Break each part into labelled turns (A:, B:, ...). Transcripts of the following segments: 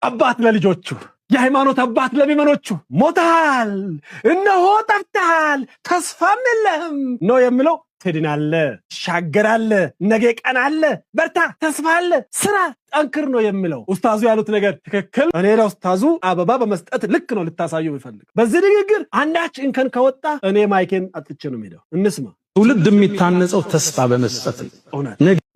A: አባት ለልጆቹ የሃይማኖት አባት ለሚመኖቹ ሞታል እነሆ ጠፍተሃል ተስፋም የለህም ነው የሚለው። ትድናለህ፣ ትሻገራለህ፣ ነገ ቀን አለ፣ በርታ፣ ተስፋ አለ፣ ስራ፣ ጠንክር ነው የሚለው። ኡስታዙ ያሉት ነገር ትክክል። እኔ ለኡስታዙ አበባ በመስጠት ልክ ነው ልታሳዩ ይፈልግ። በዚህ ንግግር አንዳች እንከን ከወጣ እኔ ማይኬን አጥቼ ነው የምሄደው። እንስማ።
B: ትውልድ የሚታነጸው ተስፋ በመስጠት ነው።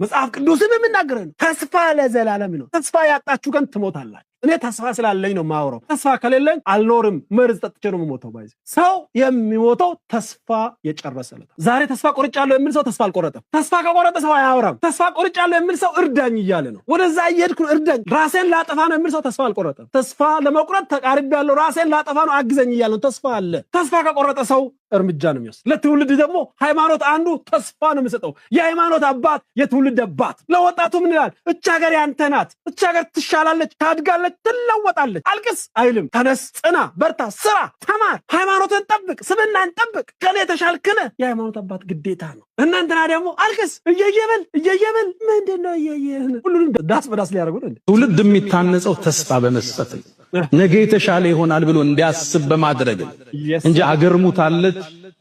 A: መጽሐፍ ቅዱስም የሚናገረው ተስፋ ለዘላለም ነው። ተስፋ ያጣችሁ ቀን ትሞታላችሁ። እኔ ተስፋ ስላለኝ ነው ማወራው። ተስፋ ከሌለኝ አልኖርም። መርዝ ጠጥቼ ነው የምሞተው። ባይዘ ሰው የሚሞተው ተስፋ የጨረሰለት። ዛሬ ተስፋ ቆርጫለሁ የሚል ሰው ተስፋ አልቆረጠም። ተስፋ ከቆረጠ ሰው አያወራም። ተስፋ ቆርጫለሁ የሚል ሰው እርዳኝ እያለ ነው። ወደዛ እየሄድኩ ነው እርዳኝ፣ ራሴን ላጠፋ ነው የሚል ሰው ተስፋ አልቆረጠም። ተስፋ ለመቁረጥ ተቃርቤያለሁ፣ ራሴን ላጠፋ ነው አግዘኝ እያለ ነው። ተስፋ አለ። ተስፋ ከቆረጠ ሰው እርምጃ ነው የሚወስድ። ለትውልድ ደግሞ ሃይማኖት አንዱ ተስፋ ነው የሚሰጠው። የሃይማኖት አባት የትውልድ አባት። ለወጣቱ ምን ይላል? እች ሀገር ያንተ ናት፣ እች ሀገር ትሻላለች፣ ታድጋለች፣ ትለወጣለች። አልቅስ አይልም። ተነስ፣ ጽና፣ በርታ፣ ስራ፣ ተማር፣ ሃይማኖትን ጠብቅ፣ ስብናን ጠብቅ፣ ከኔ የተሻልክነ የሃይማኖት አባት ግዴታ ነው። እናንተና ደግሞ አልቅስ እየየበል ምንድን ነው እየየህን ሁሉንም ዳስ በዳስ ሊያደርጉ ነው።
B: ትውልድ የሚታነጸው ተስፋ በመስጠት ነገ የተሻለ ይሆናል ብሎ እንዲያስብ በማድረግ እንጂ አገር ሙታለች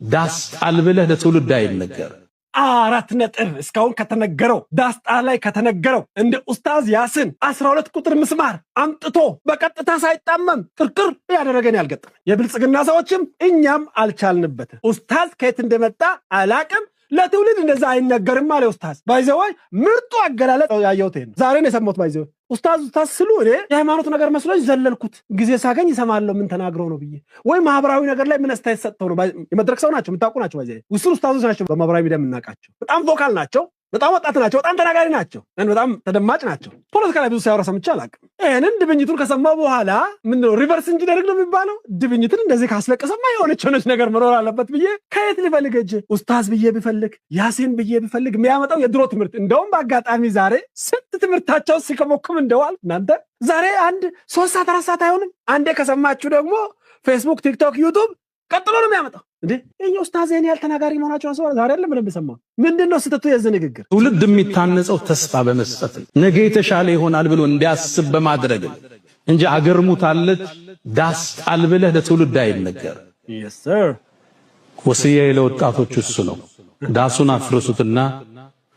B: ዳስ ጣል ብለህ ለትውልድ አይነገር።
A: 4 ነጥብ እስካሁን ከተነገረው ዳስ ጣል ላይ ከተነገረው እንደ ኡስታዝ ያሲን 12 ቁጥር ምስማር አምጥቶ በቀጥታ ሳይጣመም ቅርቅር ያደረገን ያልገጠመ የብልጽግና ሰዎችም እኛም አልቻልንበት። ኡስታዝ ከየት እንደመጣ አላቅም። ለትውልድ እንደዛ አይነገርም አለ ኡስታዝ። ባይዘዋይ ምርጡ አገላለጥ ያየሁት ነው። ዛሬ ነው የሰማሁት። ባይዘዋይ ኡስታዝ ስሉ እኔ የሃይማኖት ነገር መስሎኝ ዘለልኩት። ጊዜ ሳገኝ ይሰማለሁ ምን ተናግረው ነው ብዬ፣ ወይ ማህበራዊ ነገር ላይ ምን አስተያየት ሰጥተው ነው። የመድረክ ሰው ናቸው፣ የምታውቁ ናቸው። ባይዘዋይ ውስን ኡስታዞች ናቸው። በማህበራዊ ሚዲያ የምናውቃቸው በጣም ቮካል ናቸው፣ በጣም ወጣት ናቸው፣ በጣም ተናጋሪ ናቸው፣ በጣም ተደማጭ ናቸው። ፖለቲካ ላይ ብዙ ሲያወራ ሰምቼ አላውቅም። ይሄንን ድብኝቱን ከሰማሁ በኋላ ምን ነው ሪቨርስ ኢንጂነሪንግ ነው የሚባለው? ድብኝቱን እንደዚህ ካስለቀሰማ የሆነች ነገር መኖር አለበት ብዬ ከየት ልፈልግ እጄ ኡስታዝ ብዬ ብፈልግ ያሲን ብዬ ብፈልግ የሚያመጣው የድሮ ትምህርት። እንደውም በአጋጣሚ ዛሬ ስንት ትምህርታቸው ሲከሞክም እንደዋል እናንተ ዛሬ 3 ሰዓት 4 ሰዓት አይሆንም። አንዴ ከሰማችሁ ደግሞ ፌስቡክ፣ ቲክቶክ፣ ዩቱብ ቀጥሎ ነው የሚያመጣው። እንዴ እኛ ኡስታዝ ይሄን ያህል ተናጋሪ መሆናቸውን ሰው ዛሬ አይደለም ምንም ሰማው። ምንድነው ስተቱ የዚህ ንግግር?
B: ትውልድ የሚታነጸው ተስፋ በመስጠት ነገ የተሻለ ይሆናል ብሎ እንዲያስብ በማድረግ እንጂ አገር ሙታለች ዳስ ጣል ብለህ ለትውልድ አይነገር።
A: yes sir
B: ወሲያዬ ለወጣቶች እሱ ነው። ዳሱን አፍርሱትና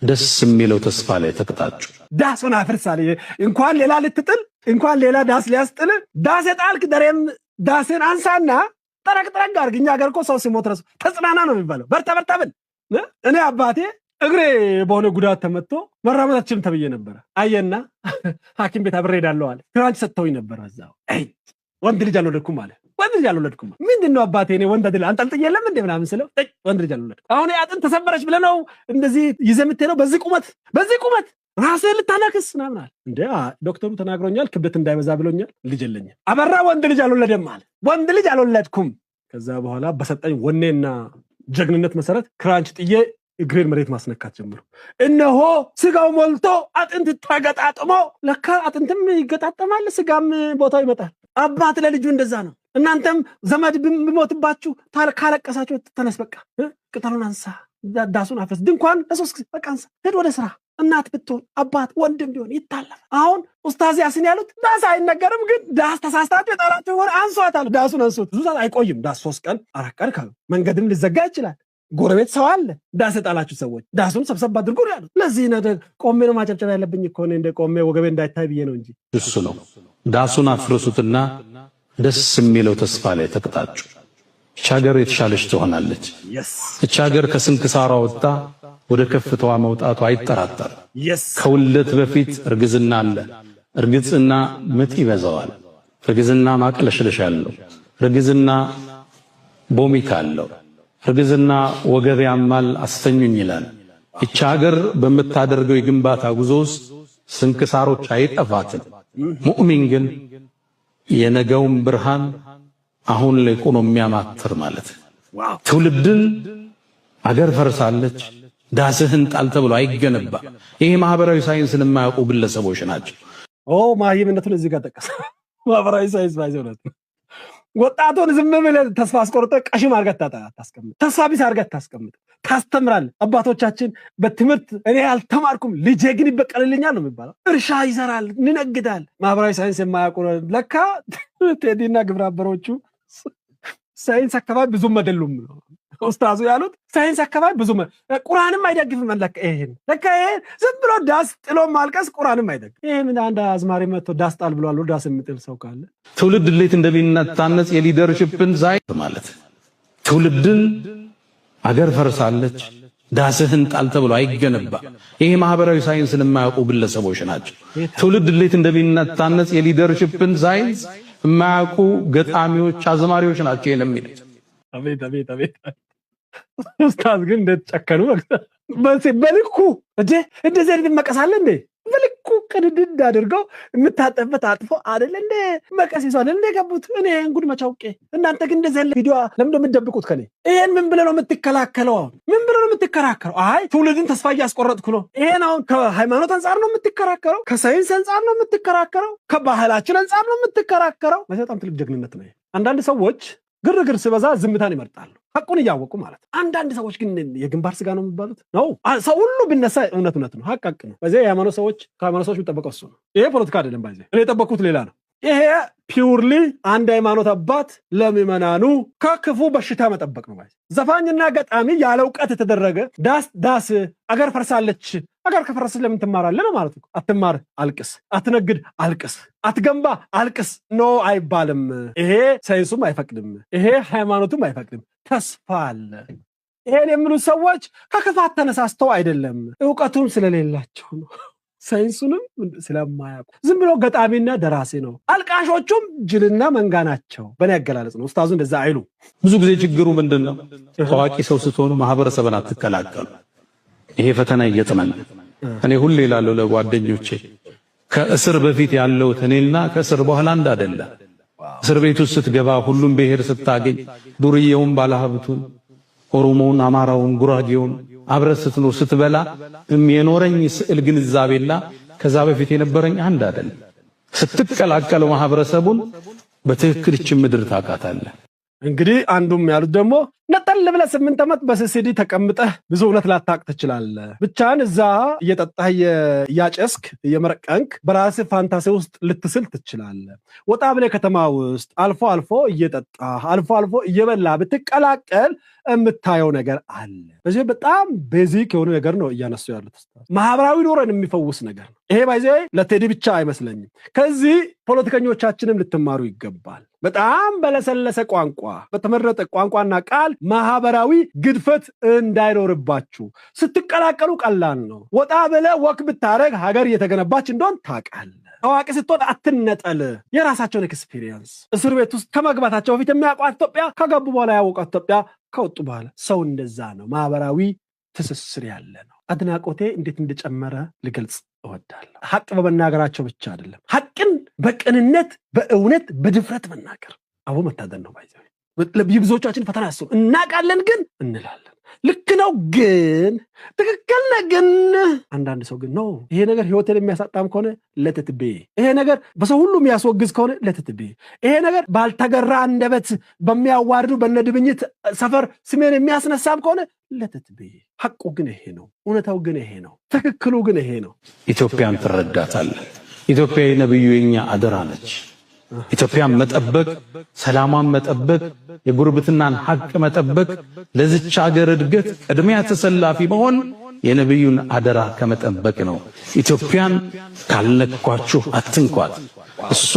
B: ደስ የሚለው ተስፋ ላይ ተቀጣጩ።
A: ዳሱን አፍርሳለ እንኳን ሌላ ልትጥል እንኳን ሌላ ዳስ ሊያስጥል ዳስ የጣልክ ደሬም ዳስን አንሳና ጠረቅ አድርግ። እኛ ሀገር እኮ ሰው ሲሞት ረሱ ተጽናና ነው የሚባለው። በርታ ብል። እኔ አባቴ እግሬ በሆነ ጉዳት ተመቶ መራመዳችም ተብዬ ነበር። አየና ሐኪም ቤት አብሬ ሄዳለሁ አለ። ክራንች ሰጥተውኝ ነበር። እዛው ወንድ ልጅ አልወለድኩም አለ። ወንድ ልጅ አልወለድኩም ምንድነው አባቴ? እኔ ወንድ አይደል አንጠልጥዬ የለም እንደ ምናምን ስለው ወንድ ልጅ አልወለድኩም። አሁን አጥንት ተሰበረች ብለህ ነው እንደዚህ ይዘህ የምትሄደው? በዚህ ቁመት ራስህ ልታነክስ ምናምን አለ። እንዴ ዶክተሩ ተናግሮኛል፣ ክብደት እንዳይበዛ ብሎኛል። ልጅ የለኝም። አበራ ወንድ ልጅ አልወለደም አለ። ወንድ ልጅ አልወለድኩም። ከዛ በኋላ በሰጠኝ ወኔና ጀግንነት መሰረት ክራንች ጥዬ እግሬን መሬት ማስነካት ጀምሩ። እነሆ ስጋው ሞልቶ አጥንት ተገጣጥሞ፣ ለካ አጥንትም ይገጣጠማል፣ ስጋም ቦታው ይመጣል። አባት ለልጁ እንደዛ ነው። እናንተም ዘመድ ብሞትባችሁ ካለቀሳችሁ ተነስ፣ በቃ ቅጠሉን አንሳ፣ ዳሱን አፍርስ፣ ድንኳን ለሶስት ጊዜ በቃ አንሳ፣ ሄድ ወደ ስራ። እናት ብትሆን አባት ወንድም ቢሆን ይታለፋል። አሁን ኡስታዝ ያሲን ያሉት ዳስ አይነገርም፣ ግን ዳስ ተሳስታችሁ የጣላችሁ ሆነ አንሷታል። ዳሱን አንሱት። ብዙ ሰዓት አይቆይም። ዳስ 3 ቀን 4 ቀን ካሉ መንገድም ሊዘጋ ይችላል። ጎረቤት ሰው አለ። ዳስ የጣላችሁ ሰዎች ዳሱን ሰብሰብ አድርጉ ነው ያሉት። ለዚህ ነገር ቆሜ ነው ማጨብጨብ ያለብኝ እኮ እኔ እንደ ቆሜ ወገቤ እንዳይታይ ብዬ ነው እንጂ
B: እሱ ነው። ዳሱን አፍርሱትና ደስ የሚለው ተስፋ ላይ ተቀጣጩ። እቺ ሀገር የተሻለች ትሆናለች። እቺ ሀገር ከስንክሳሯ ወጣ ወደ ከፍታዋ መውጣቱ አይጠራጠር። ከውልደት በፊት እርግዝና አለ። እርግዝና ምጥ ይበዛዋል። እርግዝና ማቅለሽለሽ አለው። እርግዝና ቦሚት አለው። እርግዝና ወገብ ያማል፣ አስተኙኝ ይላል። እቺ ሀገር በምታደርገው የግንባታ ጉዞ ውስጥ ስንክሳሮች አይጠፋትም። ሙእሚን ግን የነገውን ብርሃን አሁን ላይ ቆሞ የሚያማትር ማለት ትውልድን አገር ፈርሳለች ዳስህን ጣል ተብሎ አይገነባ። ይሄ ማህበራዊ ሳይንስን የማያውቁ ግለሰቦች ናቸው።
A: ማህይምነቱን እዚህ ጋር ጠቀሰ። ማህበራዊ ሳይንስ ባይዘው ነው። ወጣቱን ዝም ብለህ ተስፋ አስቆርጠህ ቀሽም አድርገህ አታስቀምጥ። ተስፋ ቢስ አድርገህ አታስቀምጥ። ታስተምራለህ። አባቶቻችን በትምህርት እኔ አልተማርኩም ልጄ ግን ይበቀልልኛል ነው የሚባለው። እርሻ ይዘራል፣ ይነግዳል። ማህበራዊ ሳይንስ የማያውቁ ለካ ቴዲና ግብረ አበሮቹ ሳይንስ አካባቢ ብዙም አይደሉም ነው ኡስታዙ ያሉት። ሳይንስ አካባቢ ብዙም ቁርአንም አይደግፍም። ለካ ይሄን ዝም ብሎ ዳስ ጥሎ ማልቀስ ቁርአንም አይደግፍ። ይሄን አንድ አዝማሪ መጥቶ ዳስ ጣል ብሏል። ዳስ የሚጥል ሰው ካለ
B: ትውልድ እንዴት እንደሚነታነጽ የሊደርሺፕን ዛይ ማለት ትውልድን አገር ፈርሳለች ዳስህን ጣል ተብሎ አይገነባ። ይሄ ማህበራዊ ሳይንስን የማያውቁ ግለሰቦች ናቸው። ትውልድ እንዴት እንደሚነታነጽ የሊደርሺፕን ሳይንስ የማያውቁ ገጣሚዎች፣ አዝማሪዎች ናቸው የሚሉት።
A: አቤት አቤት አቤት! ኡስታዝ ግን እንደተጨከኑ በልኩ እንደዚህ አይነት መቀሳለ እንዴ? በልኩ ቅድድድ አድርገው የምታጠበት አጥፎ አይደል እንዴ መቀስ ይዟል እንዴ ገቡት። እኔ እንጉድ መቻውቄ እናንተ ግን እንደዚህ ያለ ቪዲዮ ለምን እንደምትደብቁት ከኔ? ይሄን ምን ብለህ ነው የምትከላከለው? ምን ብለህ ነው የምትከራከረው? አይ ትውልድን ተስፋ እያስቆረጥኩ ነው። ይሄን አሁን ከሃይማኖት አንጻር ነው የምትከራከረው? ከሳይንስ አንጻር ነው የምትከራከረው? ከባህላችን አንጻር ነው የምትከራከረው? በጣም ትልቅ ጀግንነት ነው። አንዳንድ ሰዎች ግርግር ሲበዛ ዝምታን ይመርጣሉ፣ ሐቁን እያወቁ ማለት። አንዳንድ ሰዎች ግን የግንባር ስጋ ነው የሚባሉት ነው። ሰው ሁሉ ቢነሳ እውነት ነው፣ ሐቅ ነው። በዚህ የሃይማኖት ሰዎች ከሃይማኖት ሰዎች የሚጠበቀው እሱ ነው። ይሄ ፖለቲካ አይደለም። ባይዘ እኔ የጠበቅኩት ሌላ ነው። ይሄ ፒውርሊ አንድ ሃይማኖት አባት ለምዕመናኑ ከክፉ በሽታ መጠበቅ ነው። ባይዘ ዘፋኝና ገጣሚ ያለ እውቀት የተደረገ ዳስ አገር ፈርሳለች። አገር ከፈረሰች ለምን ትማራለህ ነው ማለት ነው። አትማር አልቅስ፣ አትነግድ አልቅስ፣ አትገንባ አልቅስ ኖ አይባልም። ይሄ ሳይንሱም አይፈቅድም፣ ይሄ ሃይማኖቱም አይፈቅድም። ተስፋ አለ። ይሄን የሚሉት ሰዎች ከክፋት ተነሳስተው አይደለም፣ እውቀቱም ስለሌላቸው ነው። ሳይንሱንም ስለማያውቁ ዝም ብሎ ገጣሚና ደራሲ ነው። አልቃሾቹም ጅልና መንጋ ናቸው። በእኔ አገላለጽ ነው። ኡስታዙ እንደዛ አይሉ።
B: ብዙ ጊዜ ችግሩ ምንድነው? ታዋቂ ሰው ስትሆኑ ማህበረሰብን አትከላከሉ። ይሄ ፈተና እየተመነ እኔ ሁሌ እላለሁ ለጓደኞቼ ከእስር በፊት ያለው እኔና ከእስር በኋላ አንድ አይደለም። እስር ቤት ውስጥ ስትገባ ሁሉም ብሔር ስታገኝ ዱርዬውን፣ ባለሀብቱን፣ ኦሮሞውን፣ አማራውን፣ ጉራጌውን አብረህ ስትኖር ስትበላ የኖረኝ ስዕል ግንዛቤና ከዛ በፊት የነበረኝ አንድ አይደለም። ስትቀላቀለው ማህበረሰቡን በትክክል እቺ ምድር ታውቃታለህ።
A: እንግዲህ አንዱም ያሉት ደግሞ ነጠል ብለህ 8 ዓመት በሲሲዲ ተቀምጠህ ብዙ እውነት ላታውቅ ትችላለህ። ብቻህን እዛ እየጠጣህ እያጨስክ እየመረቀንክ በራስህ ፋንታሲ ውስጥ ልትስል ትችላለህ። ወጣ ብለህ ከተማ ውስጥ አልፎ አልፎ እየጠጣህ አልፎ አልፎ እየበላ ብትቀላቀል የምታየው ነገር አለ። በዚህ በጣም ቤዚክ የሆነ ነገር ነው እያነሱ ያሉት። ማህበራዊ ኑሮን የሚፈውስ ነገር ነው ይሄ። ባይዘ ለቴዲ ብቻ አይመስለኝም። ከዚህ ፖለቲከኞቻችንም ልትማሩ ይገባል። በጣም በለሰለሰ ቋንቋ፣ በተመረጠ ቋንቋና ቃል ማህበራዊ ግድፈት እንዳይኖርባችሁ። ስትቀላቀሉ ቀላል ነው። ወጣ ብለህ ወክ ብታረግ ሀገር እየተገነባች እንደሆን ታውቃለህ። ታዋቂ ስትሆን አትነጠል። የራሳቸውን ኤክስፒሪየንስ እስር ቤት ውስጥ ከመግባታቸው በፊት የሚያውቋት ኢትዮጵያ፣ ከገቡ በኋላ ያወቋት ኢትዮጵያ፣ ከወጡ በኋላ ሰው እንደዛ ነው። ማህበራዊ ትስስር ያለ ነው። አድናቆቴ እንዴት እንደጨመረ ልገልጽ እወዳለሁ። ሐቅ በመናገራቸው ብቻ አይደለም፣ ሐቅን በቅንነት በእውነት በድፍረት መናገር አቦ መታደል ነው። ባይዘው ብዙዎቻችን ፈተና ያስሩ እናውቃለን ግን እንላለን። ልክ ነው ግን ትክክል ነው ግን አንዳንድ ሰው ግን ነው ይሄ ነገር ህይወትን የሚያሳጣም ከሆነ ለትትቤ፣ ይሄ ነገር በሰው ሁሉ የሚያስወግዝ ከሆነ ለትትቤ፣ ይሄ ነገር ባልተገራ አንደበት በሚያዋርዱ በነድብኝት ሰፈር ስሜን የሚያስነሳም ከሆነ ለትትቤ። ሐቁ ግን ይሄ ነው። እውነታው ግን ይሄ ነው። ትክክሉ ግን ይሄ ነው።
B: ኢትዮጵያን ትረዳታለህ። ኢትዮጵያ የነብዩ የኛ አደራ ነች። ኢትዮጵያን መጠበቅ፣ ሰላሟን መጠበቅ፣ የጉርብትናን ሐቅ መጠበቅ፣ ለዚች ሀገር እድገት ቅድሚያ ተሰላፊ መሆን የነብዩን አደራ ከመጠበቅ ነው። ኢትዮጵያን ካልነኳችሁ አትንኳት። እሷ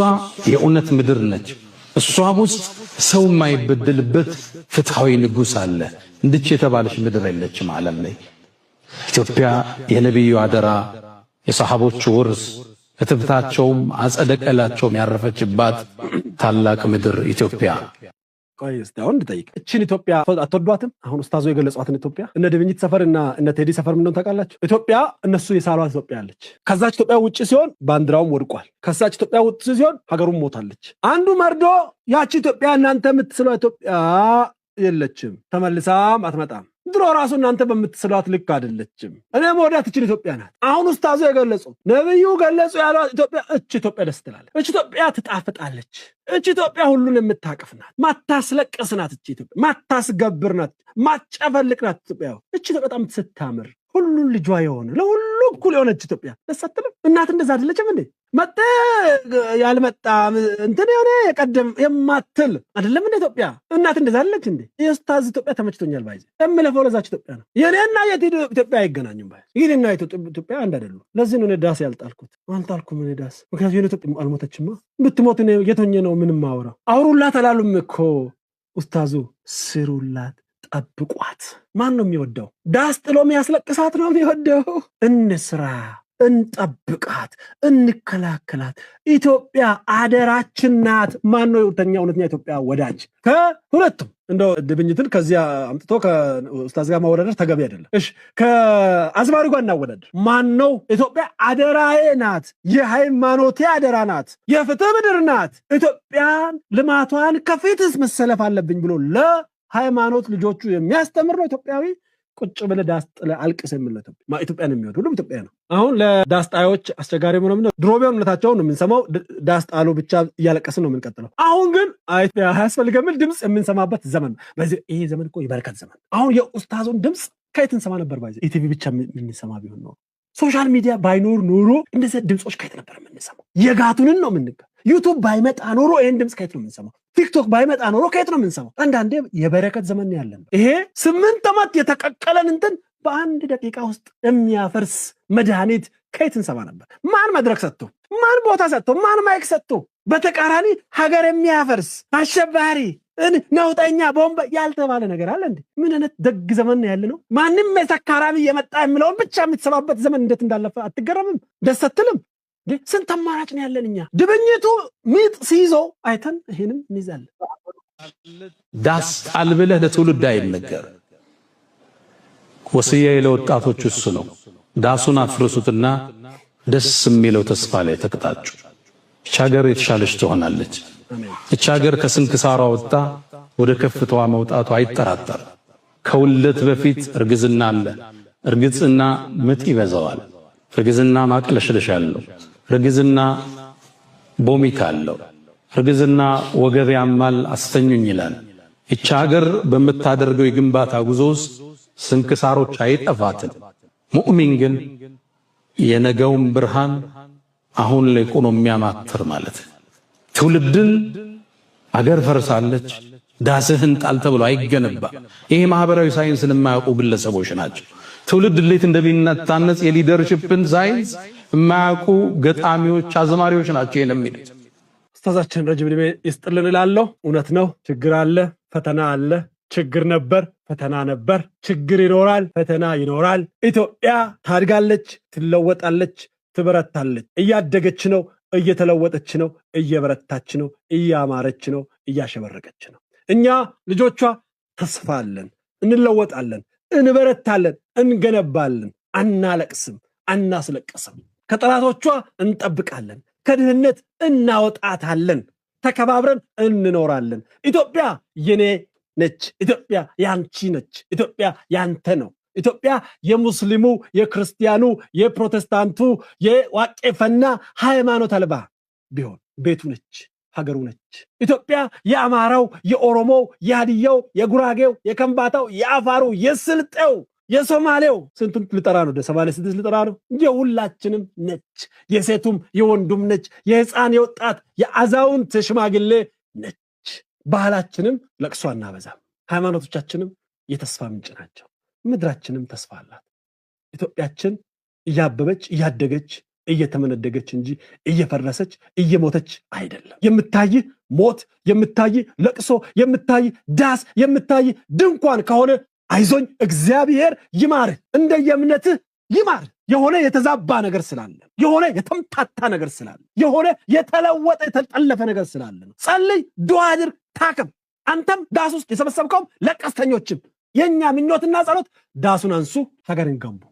B: የእውነት ምድር ነች። እሷ ውስጥ ሰው የማይበደልበት ፍትሃዊ ንጉሥ አለ። እንድች የተባለች ምድር የለችም ዓለም ላይ። ኢትዮጵያ የነብዩ አደራ፣ የሰሃቦቹ ውርስ፣ እትብታቸውም አጸደቀላቸውም ያረፈችባት ታላቅ ምድር ኢትዮጵያ።
A: ቆይ እስቲ አሁን እንጠይቅ፣ እቺን ኢትዮጵያ አትወዷትም? አሁን ኡስታዙ የገለጿትን ኢትዮጵያ እነ ድብኝት ሰፈርና እነ ቴዲ ሰፈር ምን እንደሆነ ታውቃላችሁ? ኢትዮጵያ እነሱ የሳሏት ኢትዮጵያ አለች። ከዛች ኢትዮጵያ ውጪ ሲሆን ባንዲራውም ወድቋል። ከዛች ኢትዮጵያ ውጪ ሲሆን ሀገሩም ሞታለች። አንዱ መርዶ ያቺ ኢትዮጵያ እናንተ የምትስለው ኢትዮጵያ የለችም ተመልሳም አትመጣም ድሮ ራሱ እናንተ በምትስሏት ልክ አይደለችም እኔ መወዳት እቺ ኢትዮጵያ ናት አሁን ኡስታዙ የገለጹ ነብዩ ገለጹ ያለው ኢትዮጵያ እቺ ኢትዮጵያ ደስ ትላለች እቺ ኢትዮጵያ ትጣፍጣለች እቺ ኢትዮጵያ ሁሉን የምታቀፍ ናት ማታስለቅስ ናት እቺ ኢትዮጵያ ማታስገብር ናት ማጨፈልቅ ናት ኢትዮጵያ እቺ በጣም ስታምር ሁሉን ልጇ የሆነ ለሁሉ እኩል የሆነች ኢትዮጵያ ደስ አትልም እናት እንደዛ አይደለችም እንዴ መጣ ያልመጣ እንትን የሆነ የቀደም የማትል አይደለም እንዴ ኢትዮጵያ እናት እንደዛ አይደለች እንዴ የኡስታዝ ኢትዮጵያ ተመችቶኛል ባይዘ እምለፈው ለዛች ኢትዮጵያ ነው የኔና ኢትዮጵያ አይገናኙም ባይዘ ይሄንና ኢትዮጵያ አንድ አይደለም ለዚህ ነው ዳስ ያልጣልኩት አንታልኩም እኔ ዳስ ምክንያቱም የኢትዮጵያ አልሞተችማ ብትሞት ነው የተኘ ነው ምንም ማውራ አውሩላት አላሉም እኮ ኡስታዙ ስሩላት ጠብቋት ማን ነው የሚወደው ዳስ ጥሎ የሚያስለቅሳት ነው የሚወደው እንስራ እንጠብቃት እንከላከላት ኢትዮጵያ አደራችን ናት ማን ነው ሁለተኛ እውነተኛ ኢትዮጵያ ወዳጅ ከሁለቱም እንደው ድብኝትን ከዚያ አምጥቶ ከኡስታዝ ጋር ማወዳደር ተገቢ አይደለም እሺ ከአዝማሪ ጋር እናወዳደር ማን ነው ኢትዮጵያ አደራዬ ናት የሃይማኖቴ አደራ ናት የፍትህ ምድር ናት ኢትዮጵያን ልማቷን ከፊትስ መሰለፍ አለብኝ ብሎ ሃይማኖት ልጆቹ የሚያስተምር ነው ኢትዮጵያዊ ቁጭ ብለ ዳስጥለ አልቅስ የሚለው ኢትዮጵያን የሚወድ ሁሉም ኢትዮጵያ ነው አሁን ለዳስጣዮች አስቸጋሪ ሆኖ ነው ድሮ ቢሆንነታቸው ነው የምንሰማው ዳስጣሉ ብቻ እያለቀስን ነው የምንቀጥለው አሁን ግን ኢትዮጵያ ያስፈልገምል ድምጽ የምንሰማበት ዘመን በዚህ ይሄ ዘመን እኮ የበረከት ዘመን አሁን የኡስታዙን ድምጽ ከየት እንሰማ ነበር ባይዘ ኢቲቪ ብቻ የምንሰማ ቢሆን ነው ሶሻል ሚዲያ ባይኖር ኑሮ እንደዚህ ድምጾች ከየት ነበር የምንሰማው የጋቱንን ነው የምንቀ ዩቲዩብ ባይመጣ ኖሮ ይሄን ድምጽ ከየት ነው የምንሰማው ቲክቶክ ባይመጣ ኖሮ ከየት ነው የምንሰማው አንዳንዴ የበረከት ዘመን ያለን ይሄ 8 ዓመት የተቀቀለን እንትን በአንድ ደቂቃ ውስጥ የሚያፈርስ መድኃኒት ከየት እንሰማ ነበር ማን መድረክ ሰጥቶ ማን ቦታ ሰጥቶ ማን ማይክ ሰጥቶ በተቃራኒ ሀገር የሚያፈርስ አሸባሪ ነውጠኛ ቦምብ ያልተባለ ነገር አለ እንዴ ምን አይነት ደግ ዘመን ያለ ነው ማንንም የተካራቢ የመጣ የሚለውን ብቻ የምትሰማበት ዘመን እንዴት እንዳለፈ አትገረምም ደስ አትልም ስንት አማራጭ ነው ያለንኛ ድብኝቱ ሚጥ ሲይዞ አይተን ይሄንም እንይዛለን
B: ዳስ አልብለህ ለትውልድ አይነገር ወሲያ ለወጣቶች እሱ ነው ዳሱን አፍርሱትና ደስ የሚለው ተስፋ ላይ ተቀጣጩ ሀገር የተሻለች ትሆናለች እቺ ሀገር ከስንክሳሯ ወጣ ወደ ከፍታዋ መውጣቱ አይጠራጠር ከውልደት በፊት እርግዝና አለ እርግዝና ምጥ ይበዛዋል እርግዝና ማቅለሽለሽ ያለው እርግዝና ቦሚት አለው እርግዝና ወገብ ያማል አስተኙኝ ይላል እቺ ሀገር በመታደርገው የግንባታ ጉዞ ውስጥ ስንክሳሮች አይጠፋትም ሙእሚን ግን የነገውን ብርሃን አሁን ላይ ቆኖ የሚያማትር ማለት ትውልድን አገር ፈርሳለች ዳስህን ጣል ተብሎ አይገነባ ይሄ ማህበራዊ ሳይንስን የማያውቁ ግለሰቦች ናቸው ትውልድ እንዴት እንደሚነታነጽ የሊደርሺፕን ሳይንስ የማያውቁ ገጣሚዎች አዝማሪዎች ናቸው የሚሉት
A: ኡስታዛችን ረጅም ዕድሜ ይስጥልን እላለሁ እውነት ነው ችግር አለ ፈተና አለ ችግር ነበር ፈተና ነበር ችግር ይኖራል ፈተና ይኖራል ኢትዮጵያ ታድጋለች ትለወጣለች ትበረታለች እያደገች ነው እየተለወጠች ነው እየበረታች ነው እያማረች ነው እያሸበረቀች ነው እኛ ልጆቿ ተስፋ አለን እንለወጣለን እንበረታለን እንገነባለን አናለቅስም አናስለቅስም ከጠላቶቿ እንጠብቃለን ከድህነት እናወጣታለን ተከባብረን እንኖራለን ኢትዮጵያ የኔ ነች ኢትዮጵያ ያንቺ ነች ኢትዮጵያ ያንተ ነው ኢትዮጵያ የሙስሊሙ የክርስቲያኑ የፕሮቴስታንቱ የዋቄፈና ሃይማኖት አልባ ቢሆን ቤቱ ነች ሀገሩ ነች ኢትዮጵያ የአማራው የኦሮሞው የሃዲያው የጉራጌው የከምባታው የአፋሩ የስልጤው የሶማሌው ስንቱን ልጠራ ነው 86 ልጠራ ነው የሁላችንም ነች የሴቱም የወንዱም ነች የህፃን የወጣት የአዛውንት ሽማግሌ ነች ባህላችንም ለቅሶ አናበዛም ሃይማኖቶቻችንም የተስፋ ምንጭ ናቸው ምድራችንም ተስፋ አላት ኢትዮጵያችን እያበበች እያደገች እየተመነደገች እንጂ እየፈረሰች እየሞተች አይደለም የምታይ ሞት የምታይ ለቅሶ የምታይ ዳስ የምታይ ድንኳን ከሆነ አይዞኝ እግዚአብሔር ይማር እንደየእምነትህ ይማር የሆነ የተዛባ ነገር ስላለ የሆነ የተምታታ ነገር ስላለ የሆነ የተለወጠ የተጠለፈ ነገር ስላለ ጸልይ ዱዓ አድርግ ታከም አንተም ዳስ ውስጥ የሰበሰብከው ለቀስተኞችም የኛ ምኞትና ጸሎት ዳሱን አንሱ ሀገርን ገንቡ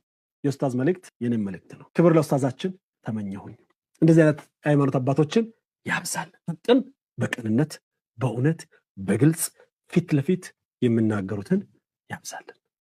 A: የኡስታዝ መልእክት የኔም መልእክት ነው ክብር ለኡስታዛችን ተመኘሁኝ እንደዚህ አይነት ሃይማኖት አባቶችን ያብዛል በቅንነት በእውነት በግልጽ ፊት ለፊት የምናገሩትን ያብዛልን።